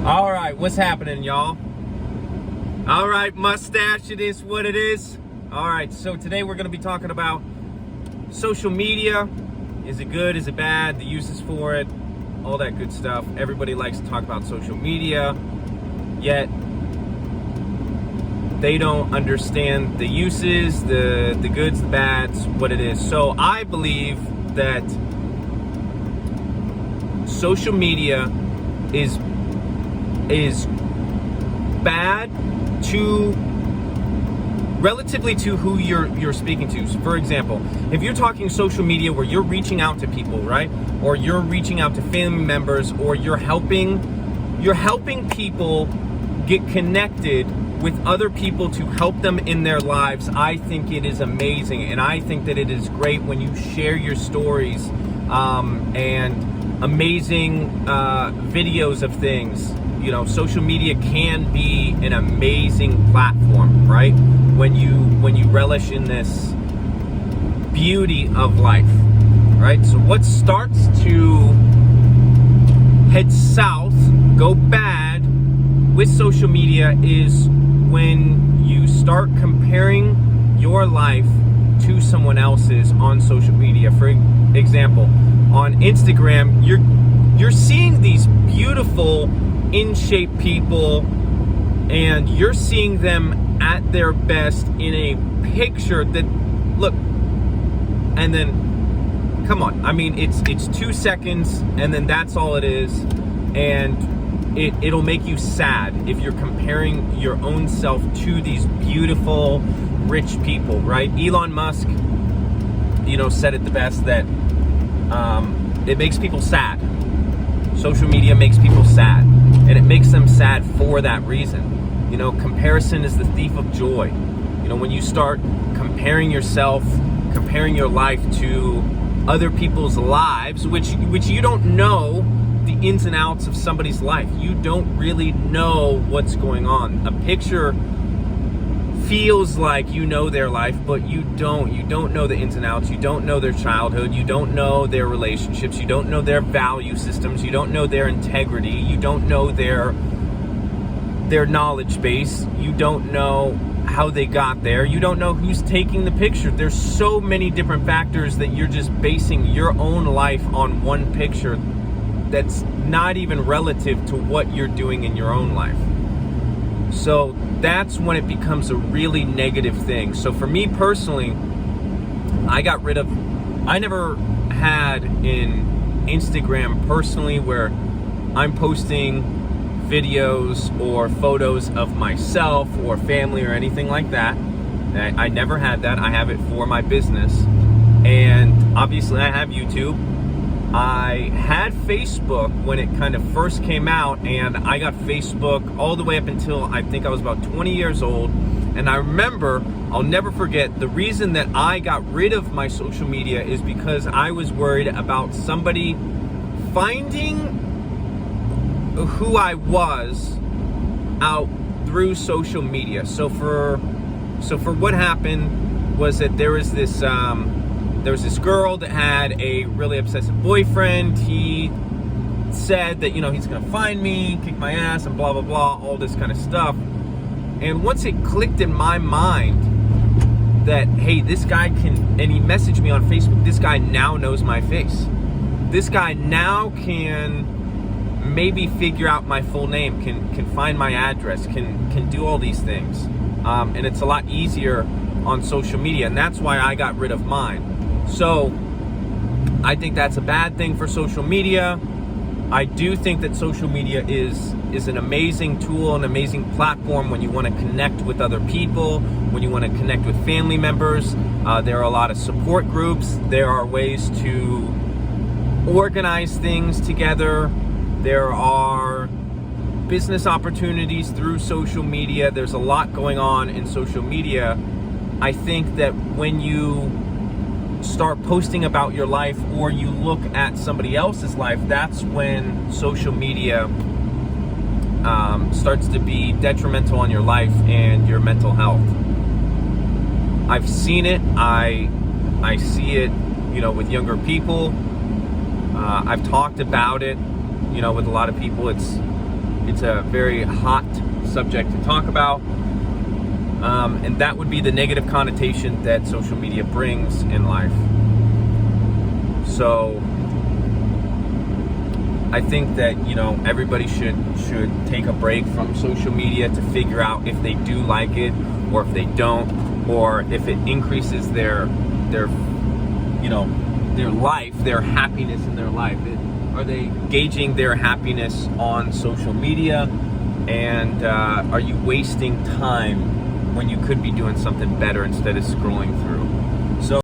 All right, what's happening, y'all? All right, mustache, it is what it is. All right, so today we're going to be talking about social media. Is it good? Is it bad? The uses for it, all that good stuff. Everybody likes to talk about social media, yet they don't understand the uses, the goods, the bads, what it is. So I believe that social media is bad to relatively to who you're speaking to. So for example, if you're talking social media where you're reaching out to people, right? Or you're reaching out to family members, or you're helping people get connected with other people to help them in their lives, I think it is amazing. And I think that it is great when you share your stories and amazing videos of things. You know, social media can be an amazing platform, right? When you relish in this beauty of life, right? So what starts to head south, go bad with social media is when you start comparing your life to someone else's on social media. For example, on Instagram, you're seeing these beautiful in shape people, and you're seeing them at their best in a picture that, look, and then come on, I mean, it's 2 seconds and then that's all it is, and it'll make you sad if you're comparing your own self to these beautiful rich people, right? Elon Musk, said it the best, that it makes people sad. Social media makes people sad, and it makes them sad for that reason. Comparison is the thief of joy. When you start comparing yourself, comparing your life to other people's lives, which you don't know the ins and outs of somebody's life. You don't really know what's going on. A picture feels like you know their life, but you don't. You don't know the ins and outs. You don't know their childhood. You don't know their relationships. You don't know their value systems. You don't know their integrity. You don't know their knowledge base. You don't know how they got there. You don't know who's taking the picture. There's so many different factors that you're just basing your own life on one picture that's not even relative to what you're doing in your own life. So that's when it becomes a really negative thing. So for me personally, I never had an Instagram personally where I'm posting videos or photos of myself or family or anything like that. I never had that. I have it for my business. And obviously I have YouTube. I had Facebook when it kind of first came out, and I got Facebook all the way up until I think I was about 20 years old. And I remember, I'll never forget, the reason that I got rid of my social media is because I was worried about somebody finding who I was out through social media. So for what happened was that there was this girl that had a really obsessive boyfriend. He said that, he's gonna find me, kick my ass, and blah, blah, blah, all this kind of stuff. And once it clicked in my mind that, hey, this guy and he messaged me on Facebook, this guy now knows my face. This guy now can maybe figure out my full name, can find my address, can do all these things. And it's a lot easier on social media, and that's why I got rid of mine. So I think that's a bad thing for social media. I do think that social media is an amazing tool, an amazing platform when you want to connect with other people, when you want to connect with family members. There are a lot of support groups. There are ways to organize things together. There are business opportunities through social media. There's a lot going on in social media. I think that when you start posting about your life, or you look at somebody else's life, that's when social media starts to be detrimental on your life and your mental health. I've seen it. I see it, with younger people. I've talked about it, with a lot of people. It's a very hot subject to talk about. And that would be the negative connotation that social media brings in life. So I think that, everybody should take a break from social media to figure out if they do like it or if they don't, or if it increases their life, their happiness in their life. Are they gauging their happiness on social media? And are you wasting time when you could be doing something better instead of scrolling through?